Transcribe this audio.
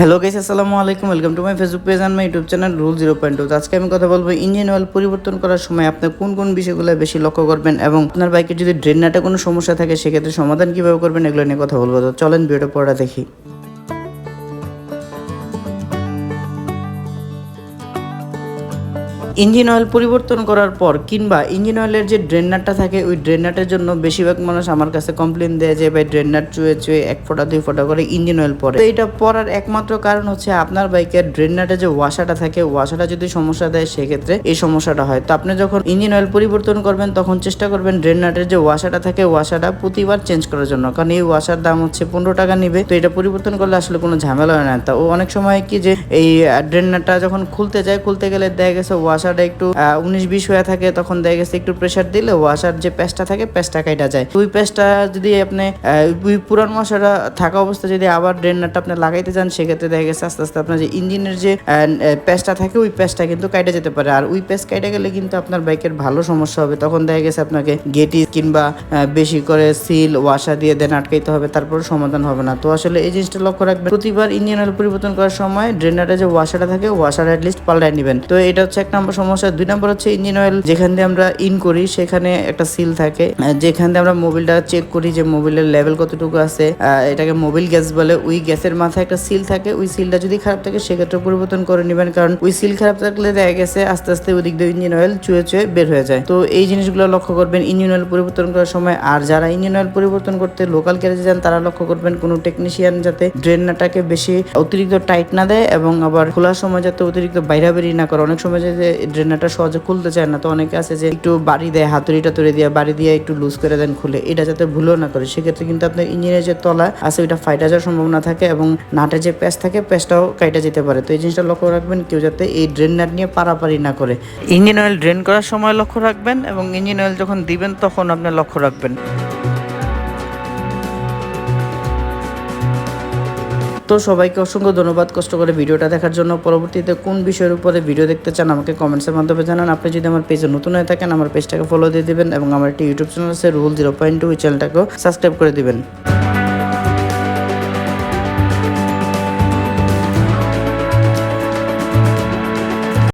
Hello guys, আসসালামু আলাইকুম। Welcome to my Facebook page and my YouTube channel rule 0.2। আজকে আমি কথা বলবো ইঞ্জিন অয়েল পরিবর্তন করার সময় আপনি কোন কোন বিষয়গুলো বেশি লক্ষ্য করবেন এবং আপনার বাইকের যদি ড্রেন নাটে কোনো সমস্যা থাকে সেক্ষেত্রে সমাধান কিভাবে করবেন এগুলো নিয়ে কথা বলবো। তো চলেন ভিডিওটা পড়া দেখি। ইঞ্জিন অয়েল পরিবর্তন করার পর কিংবা ইঞ্জিন অয়েলের যে ড্রেন নাটটা থাকে ওই ড্রেন নাটের জন্য বেশিরভাগ মানুষ আমার কাছে কমপ্লেন দেয় যে ভাই ড্রেন নাট চুয়ে চুয়ে 1 ফোঁটা 2 ফোঁটা করে ইঞ্জিন অয়েল পড়ে। তো এটা পড়ার একমাত্র কারণ হচ্ছে আপনার বাইকের ড্রেন নাটে যে ওয়াশাটা থাকে ওয়াশাটা যদি সমস্যা দেয় সেক্ষেত্রে এই সমস্যাটা হয়। তো আপনি যখন ইঞ্জিন অয়েল পরিবর্তন করবেন তখন চেষ্টা করবেন ড্রেন নাটের যে ওয়াশাটা থাকে ওয়াশাটা প্রতিবার চেঞ্জ করার জন্য, কারণ এই ওয়াশার দাম হচ্ছে 15 টাকা নিবে। তো এটা পরিবর্তন করলে আসলে কোনো ঝামেলা হয় না। তো অনেক সময় কি যে এই ড্রেন নাটটা যখন খুলতে গেলে দেখা গেছে ওয়াশাটা একটু 19-20 হয়ে থাকে, তখন দেখা গেছে একটু প্রেসার দিলে ওয়াশার যে প্যাচটা থাকে প্যাচটা কাটা যায়। ওই প্যাচটা যদি আপনি ওই পুরান ওয়াশারটা থাকা অবস্থা যদি আবার ড্রেন নাটটা আপনি লাগাইতে চান সেক্ষেত্রে দেখা গেছে আস্তে আস্তে আপনার যে ইঞ্জিনের যে প্যাচটা থাকে ওই প্যাচটা কিন্তু কাটা যেতে পারে। আর ওই প্যাচ কাটা গেলে কিন্তু আপনার বাইকের ভালো সমস্যা হবে। তখন দেখা গেছে আপনাকে গেটি কিংবা বেশি করে সিল ওয়াশা দিয়ে দেন আটকাইতে হবে, তারপর সমাধান হবে না। তো আসলে এই জিনিসটা লক্ষ্য রাখবেন, প্রতিবার ইঞ্জিন অয়েল পরিবর্তন করার সময় ড্রেন নাটে যে ওয়াশারটা থাকে ওয়াশার অ্যাটলিস্ট পাল্টায় নেবেন। তো এটা হচ্ছে 1 নম্বর সমস্যা। 2 নম্বর হচ্ছে ইঞ্জিন অয়েল যেখান দিয়ে আমরা ইন করি সেখানে একটা সিল থাকে, যেখান দিয়ে আমরা মোবিলটা চেক করি যে মোবিলের লেভেল কতটুকু আছে, এটাকে মোবিল গ্যাস বলে। ওই গ্যাসের মাথায় একটা সিল থাকে, ওই সিলটা যদি খারাপ থাকে সেক্ষেত্রে পরিবর্তন করে নেবেন, কারণ ওই সিল খারাপ থাকলে দেখা গেছে আস্তে আস্তে ওই দিক দিয়ে ইঞ্জিন অয়েল চুয়ে চুয়ে বের হয়ে যায়। তো এই জিনিসগুলো লক্ষ্য করবেন ইঞ্জিন অয়েল পরিবর্তন করার সময়। আর যারা ইঞ্জিন অয়েল পরিবর্তন করতে লোকাল গ্যারেজে যান তারা লক্ষ্য করবেন কোনো টেকনিশিয়ান যাতে ড্রেন নাটটাকে বেশি অতিরিক্ত টাইট না দেয় এবং আবার খোলার সময় যাতে অতিরিক্ত বাইরাবেরি না করে। অনেক সময় যে ড্রেন নাটটা সহজে খুলতে চায় না, তো অনেকে আছে যে একটু বাড়ি দেয়, হাতুড়িটা তুলে দিয়ে বাড়ি দিয়ে একটু লুজ করে দেন খুলে, এটা যাতে ভুলও না করে। সেক্ষেত্রে কিন্তু আপনার ইঞ্জিনের যে তলা আছে ওইটা ফাইটা যাওয়ার সম্ভাবনা থাকে এবং নাটের যে প্যাচ থাকে প্যাচটাও কাইটা যেতে পারে। তো এই জিনিসটা লক্ষ্য রাখবেন কেউ যাতে এই ড্রেন নাট নিয়ে পারাপারি না করে। ইঞ্জিন অয়েল ড্রেন করার সময় লক্ষ্য রাখবেন এবং ইঞ্জিন অয়েল যখন দিবেন তখন আপনি লক্ষ্য রাখবেন। তো সবাইকে অসংখ্য ধন্যবাদ কষ্ট করে ভিডিওটা দেখার জন্য। পরবর্তীতে কোন বিষয়ের উপরে ভিডিও দেখতে চান আমাকে কমেন্টসের মাধ্যমে জানান। আপনি যদি আমার পেজে নতুন হয়ে থাকেন আমার পেজটাকে ফলো দিয়ে দিবেন এবং আমার একটি ইউটিউব চ্যানেল আছে রুল 0.2, ওই চ্যানেলটাকেও সাবস্ক্রাইব করে দিবেন।